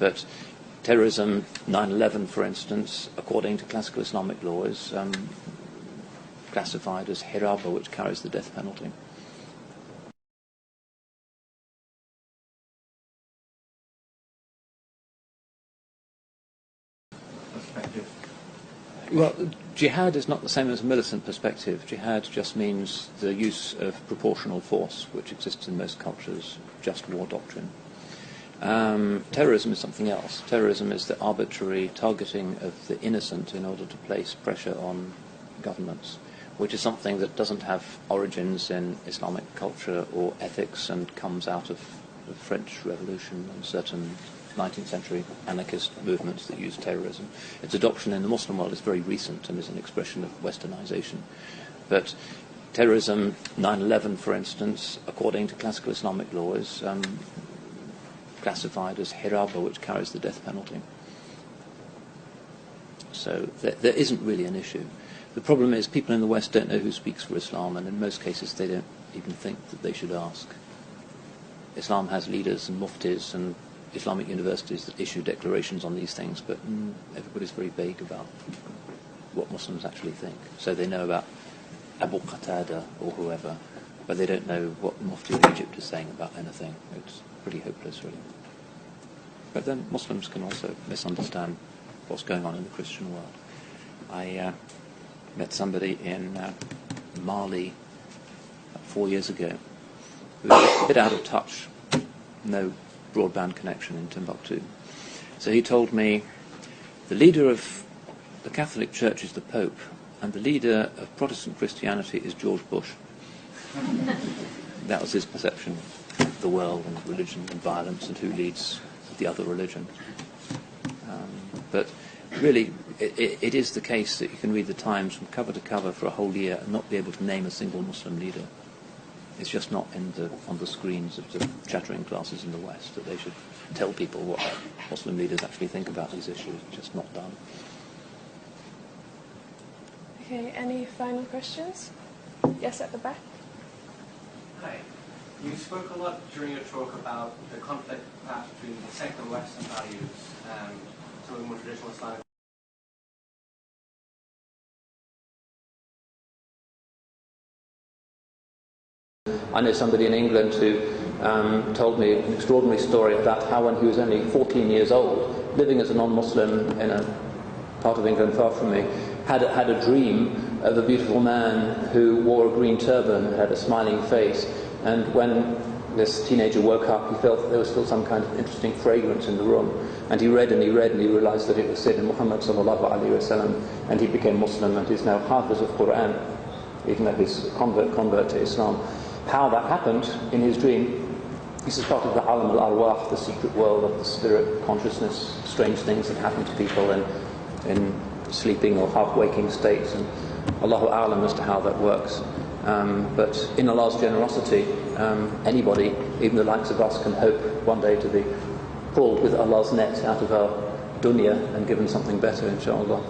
But terrorism, 9/11 for instance, according to classical Islamic law, is classified as hiraba, which carries the death penalty. Well, jihad is not the same as a militant perspective. Jihad just means the use of proportional force, which exists in most cultures, just war doctrine. Terrorism is something else. Terrorism is the arbitrary targeting of the innocent in order to place pressure on governments, which is something that doesn't have origins in Islamic culture or ethics and comes out of the French Revolution and certain 19th century anarchist movements that use terrorism. Its adoption in the Muslim world is very recent and is an expression of westernization. But terrorism, 9/11 for instance, according to classical Islamic law, is classified as hiraba, which carries the death penalty. So there isn't really an issue. The problem is people in the West don't know who speaks for Islam, and in most cases they don't even think that they should ask. Islam has leaders and muftis and Islamic universities that issue declarations on these things, but everybody's very vague about what Muslims actually think. So they know about Abu Qatada or whoever, but they don't know what the Mufti of Egypt is saying about anything. It's pretty hopeless, really. But then Muslims can also misunderstand what's going on in the Christian world. I met somebody in Mali 4 years ago who was a bit out of touch, no broadband connection in Timbuktu. So he told me the leader of the Catholic Church is the Pope and the leader of Protestant Christianity is George Bush. That was his perception of the world and religion and violence and who leads the other religion. But really, it is the case that you can read the Times from cover to cover for a whole year and not be able to name a single Muslim leader. It's just not on the screens of the chattering classes in the West that they should tell people what Muslim leaders actually think about these issues. It's just not done. Okay, any final questions? Yes, at the back. Hi. You spoke a lot during your talk about the conflict perhaps between the secular Western values and some of the more traditional Islamic. I know somebody in England who told me an extraordinary story about how when he was only 14 years old, living as a non-Muslim in a part of England far from me, had a dream of a beautiful man who wore a green turban and had a smiling face. And when this teenager woke up, he felt that there was still some kind of interesting fragrance in the room. And he read and he read and he realized that it was Sayyidina Muhammad sallallahu alaihi wasallam, and he became Muslim and he's now Hafiz of Quran, even though he's a convert to Islam. How that happened in his dream, this is part of the alam al-arwah, the secret world of the spirit consciousness, strange things that happen to people in sleeping or half-waking states, and Allahu a'lam as to how that works. But in Allah's generosity, anybody, even the likes of us, can hope one day to be pulled with Allah's net out of our dunya and given something better, inshallah.